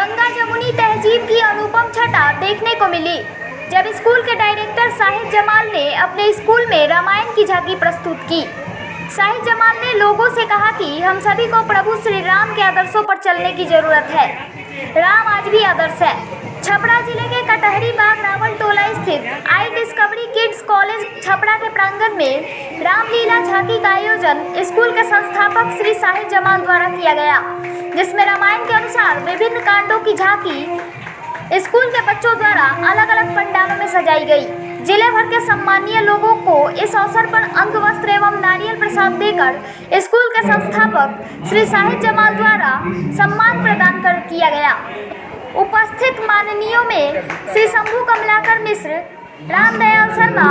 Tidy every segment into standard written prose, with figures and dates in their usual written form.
गंगा जमुनी तहजीब की अनुपम छटा देखने को मिली जब स्कूल के डायरेक्टर शाहिद जमाल ने अपने स्कूल में रामायण की झांकी प्रस्तुत की। शाहिद जमाल ने लोगों से कहा कि हम सभी को प्रभु श्री राम के आदर्शों पर चलने की जरूरत है। राम आज भी आदर्श है। छपरा जिले के कटहरी बाग रावल टोला स्थित आई डिस्कवरी किड्स कॉलेज छपरा के प्रांगण में रामलीला झांकी का आयोजन स्कूल के संस्थापक श्री शाहिद जमाल द्वारा किया गया, जिसमें रामायण के अनुसार विभिन्न कांडों की झांकी स्कूल के बच्चों द्वारा अलग अलग पंडालों में सजाई गई। जिले भर के सम्मानीय लोगों को इस अवसर पर अंग वस्त्र एवं नारियल प्रसाद देकर स्कूल के संस्थापक श्री शाहिद जमाल द्वारा सम्मान प्रदान किया गया। उपस्थित माननीयों में श्री शंभू कमलाकर मिश्र, रामदयाल शर्मा,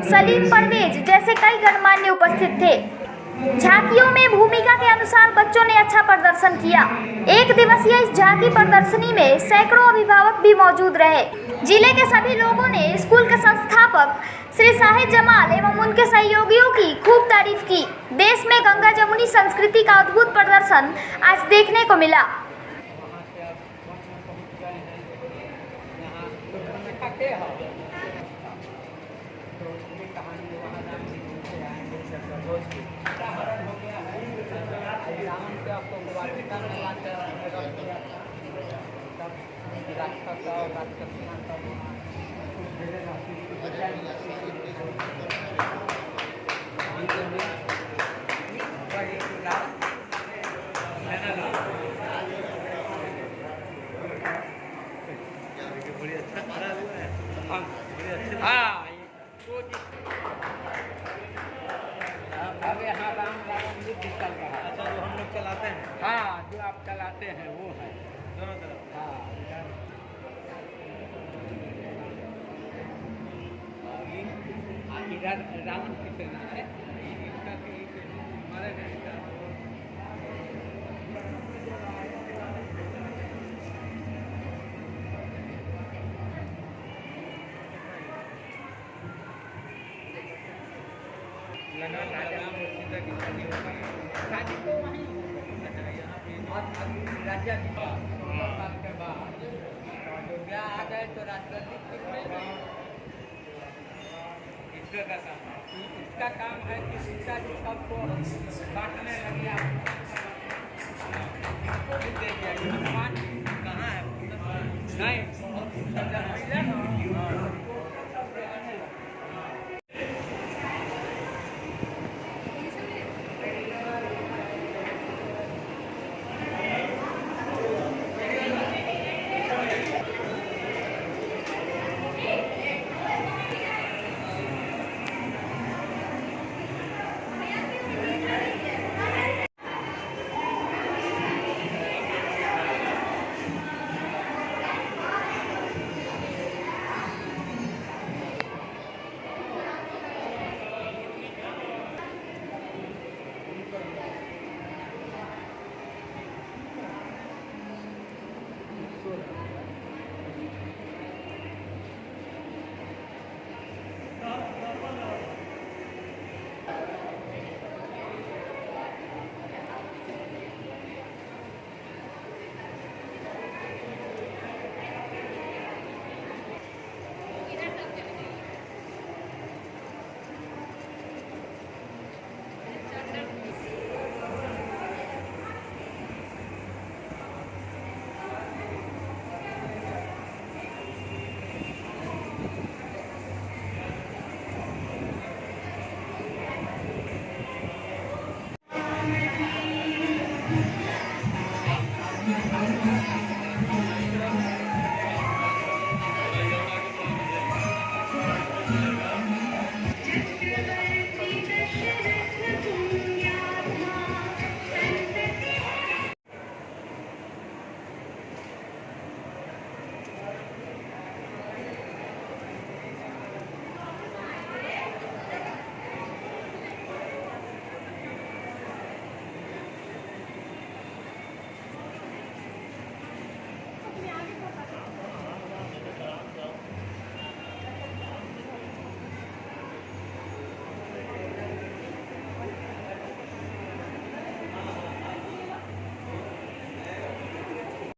सलीम परवेज जैसे कई गणमान्य उपस्थित थे। झांकियों में भूमिका के अनुसार बच्चों ने अच्छा प्रदर्शन किया। एक दिवसीय इस झांकी प्रदर्शनी में सैकड़ों अभिभावक भी मौजूद रहे। जिले के सभी लोगों ने स्कूल के संस्थापक श्री शाहिद जमाल एवं उनके सहयोगियों की खूब तारीफ की। देश में गंगा जमुनी संस्कृति का अद्भुत प्रदर्शन आज देखने को मिला। अब यहाँ राम युद्ध चल रहा है। अच्छा, जो हम लोग चलाते हैं। हाँ, जो आप चलाते हैं वो है दोनों तरफ। हाँ। इधर रावण की सेना है, इसका हमारे शादी तो वहीं राज्य के बाद अयोध्या आ गए तो राजनीतिक इसका काम है कि सीता जी सबको बांटने लगे। हनुमान कहाँ है? नहीं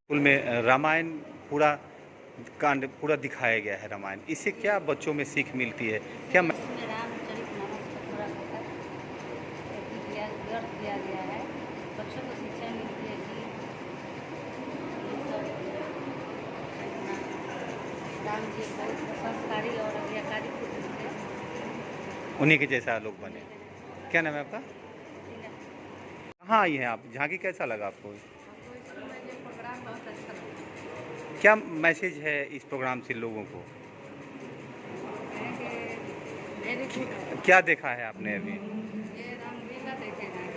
स्कूल में रामायण पूरा कांड पूरा दिखाया गया है रामायण। इससे क्या बच्चों में सीख मिलती है? क्या इसमें रामचरितमानस का थोड़ा बहुत दिया गया है। बच्चों को शिक्षा मिलती है कि ये सब राम जी बहुत संस्कारी और आज्ञाकारी पुरुष थे। उन्हीं के जैसा लोग बने? क्या नाम है आपका? कहाँ आई हैं आप? झांकी कैसा लगा आपको? प्रोग्राम बहुत अच्छा लगा। क्या मैसेज है इस प्रोग्राम से लोगों को? Very good. क्या देखा है आपने अभी? ये रामलीला देखे हैं,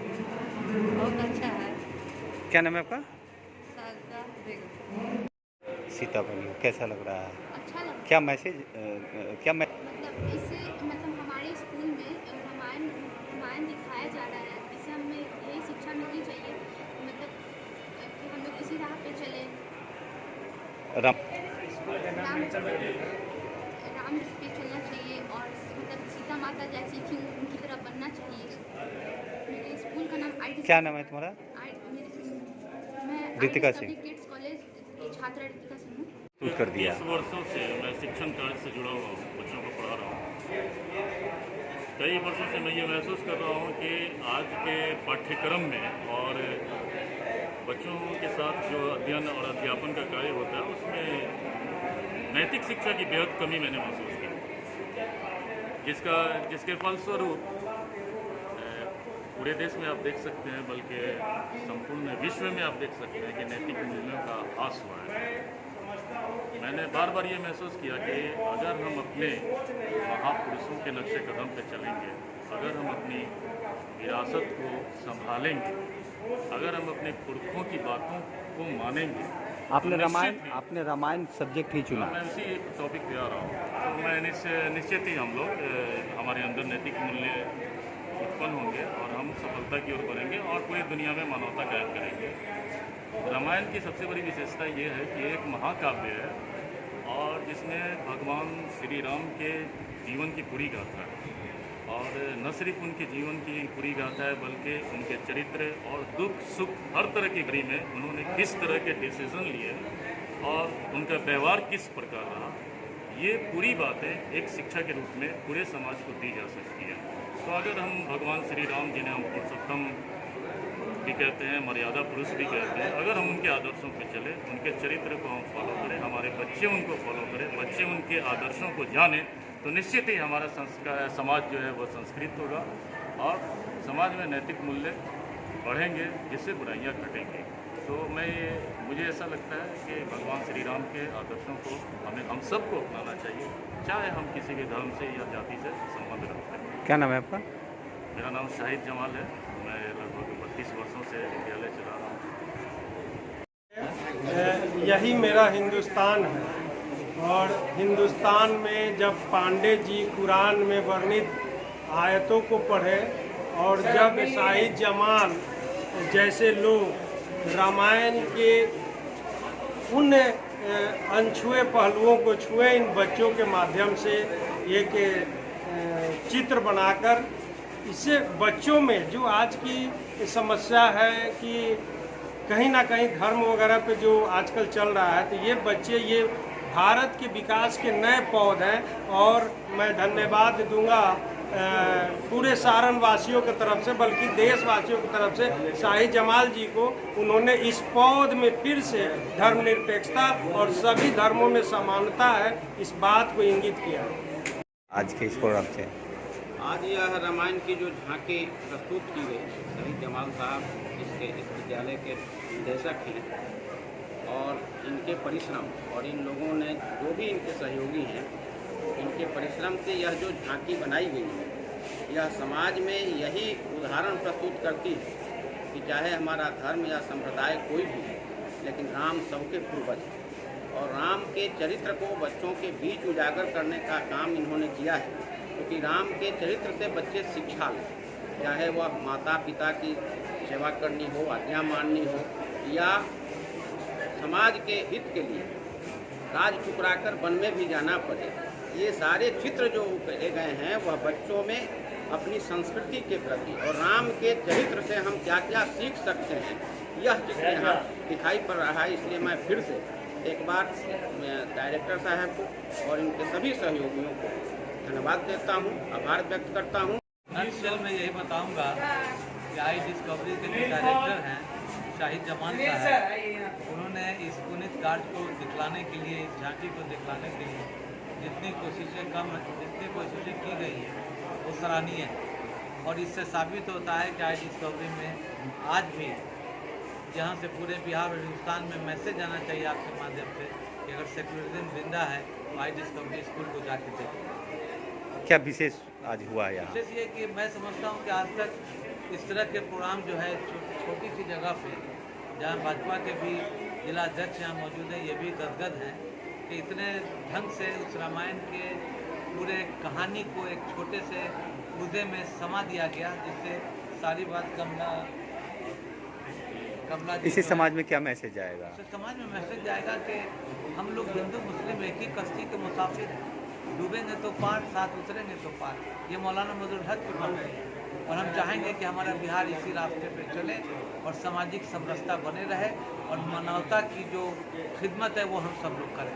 बहुत अच्छा है। क्या नाम है आपका? साजदा बेगम। सीता बनी, कैसा लग रहा है? अच्छा लगता क्या मैसेज क्या है। मतलब इससे हमारे स्कूल में रामायण दिखाया जा रहा है। इससे हमें यही शिक्षा मिलनी चाहिए, मतलब कि हम लोग इसी राह पे चले, राम पे चलना चाहिए और मतलब सीता माता जैसी थी उनकी तरह बनना चाहिए। मेरे स्कूल का नाम क्या नाम है तुम्हारा? मैं रितिका सिंह। किड्स कॉलेज की छात्रा रितिका सिंह हूँ। सूट कर दिया। 20 वर्षों से मैं शिक्षण कार्य से जुड़ा हुआ हूँ, बच्चों को पढ़ा रहा हूँ। कई वर्षों से मैं ये महसूस कर रहा हूँ कि आज के पाठ्यक्रम में और बच्चों के साथ जो अध्ययन और अध्यापन का कार्य होता है उसमें नैतिक शिक्षा की बेहद कमी मैंने महसूस की, जिसके फलस्वरूप पूरे देश में आप देख सकते हैं, बल्कि संपूर्ण विश्व में आप देख सकते हैं कि नैतिक मूल्यों का ह्रास हुआ है। मैंने बार बार ये महसूस किया कि अगर हम अपने महापुरुषों के नक्शे कदम पे चलेंगे, अगर हम अपनी विरासत को संभालेंगे, अगर हम अपने पुरखों की बातों को मानेंगे। आपने रामायण सब्जेक्ट ही चुना? मैं उसी टॉपिक पे आ रहा हूँ। तो मैं निश्चित ही हम लोग हमारे अंदर नैतिक मूल्य उत्पन्न होंगे और हम सफलता की ओर बढ़ेंगे और पूरी दुनिया में मानवता कायम करेंगे। रामायण की सबसे बड़ी विशेषता ये है कि एक महाकाव्य है और जिसमें भगवान श्री राम के जीवन की पूरी गाथा है, और न सिर्फ उनके जीवन की पूरी गाथा है बल्कि उनके चरित्र और दुख सुख हर तरह की घड़ी में उन्होंने किस तरह के डिसीजन लिए और उनका व्यवहार किस प्रकार रहा, ये पूरी बातें एक शिक्षा के रूप में पूरे समाज को दी जा सकती है। तो अगर हम भगवान श्री राम जिन्हें हम पुरुषोत्तम भी कहते हैं, मर्यादा पुरुष भी कहते हैं, अगर हम उनके आदर्शों पर चले, उनके चरित्र को हम फॉलो करें, हमारे बच्चे उनको फॉलो करें, बच्चे उनके आदर्शों को जानें, तो निश्चित ही हमारा समाज जो है वो संस्कृत होगा और समाज में नैतिक मूल्य बढ़ेंगे, जिससे बुराइयां घटेंगी। तो मुझे ऐसा लगता है कि भगवान श्री राम के आदर्शों को हम सबको अपनाना चाहिए, चाहे हम किसी भी धर्म से या जाति से संबंध रखते हैं। क्या नाम है आपका? मेरा नाम शाहिद जमाल है। मैं लगभग 32 वर्षों से विद्यालय चला रहा हूँ। यही मेरा हिंदुस्तान है और हिंदुस्तान में जब पांडे जी कुरान में वर्णित आयतों को पढ़े और जब शाहिद जमाल जैसे लोग रामायण के उन अनछुए पहलुओं को छुए, इन बच्चों के माध्यम से एक चित्र बनाकर, इससे बच्चों में जो आज की समस्या है कि कहीं ना कहीं धर्म वगैरह पे जो आजकल चल रहा है, तो ये बच्चे ये भारत के विकास के नए पौध हैं। और मैं धन्यवाद दूंगा पूरे सारण वासियों की तरफ से, बल्कि देशवासियों की तरफ से शाहिद जमाल जी को। उन्होंने इस पौध में फिर से धर्मनिरपेक्षता और सभी धर्मों में समानता है, इस बात को इंगित किया आज के इस प्रोग्राम से। आज यह रामायण की जो झांकी प्रस्तुत की गई, शाहिद जमाल साहब इस विद्यालय के निदेशक हैं और इनके परिश्रम और इन लोगों ने जो भी इनके सहयोगी हैं, इनके परिश्रम से यह जो झांकी बनाई गई है, यह समाज में यही उदाहरण प्रस्तुत करती है कि चाहे हमारा धर्म या संप्रदाय कोई भी है, लेकिन राम सबके पूर्वज हैं और राम के चरित्र को बच्चों के बीच उजागर करने का काम इन्होंने किया है। क्योंकि राम के चरित्र से बच्चे शिक्षा लें, चाहे वह माता पिता की सेवा करनी हो, आज्ञा माननी हो, या समाज के हित के लिए राज ठुकराकर वन में भी जाना पड़े। ये सारे चित्र जो कहे गए हैं वह बच्चों में अपनी संस्कृति के प्रति और राम के चरित्र से हम क्या क्या सीख सकते हैं, यह चित्र यहाँ दिखाई पड़ रहा है। इसलिए मैं फिर से एक बार डायरेक्टर साहब को और इनके सभी सहयोगियों को धन्यवाद देता हूँ, आभार व्यक्त करता हूँ। नटशेल में यही बताऊंगा कि आई डिस्कवरी के जो डायरेक्टर हैं शाहिद जमाल साहब, उन्होंने इस पुनीत कार्य को दिखलाने के लिए, इस झांकी को दिखलाने के लिए जितनी कोशिशें की गई हैं वो सराहनीय है। और इससे साबित होता है कि आई डिस्कवरी में आज भी जहाँ से पूरे बिहार और हिंदुस्तान में मैसेज जाना चाहिए आपके माध्यम से कि अगर सेक्युलरिज्म जिंदा है तो आई डिस्कवरी स्कूल को जाके देखें। क्या विशेष आज हुआ है यहाँ? विशेष ये कि मैं समझता हूँ कि आज तक इस तरह के प्रोग्राम जो है छोटी सी जगह पे, जहाँ भाजपा के भी जिला अध्यक्ष यहाँ मौजूद हैं, ये भी गदगद हैं कि इतने ढंग से उस रामायण के पूरे कहानी को एक छोटे से मुद्दे में समा दिया गया, जिससे सारी बात कमला इसी समाज में क्या मैसेज आएगा? समाज में मैसेज जाएगा कि हम लोग हिंदू मुस्लिम एक ही कश्ती के मुसाफिर हैं, डूबेंगे तो पार, साथ उतरेंगे तो पार। ये मौलाना मजहरुल हक की बात है और हम चाहेंगे कि हमारा बिहार इसी रास्ते पे चले और सामाजिक समरसता बने रहे और मानवता की जो खिदमत है वो हम सब लोग करें।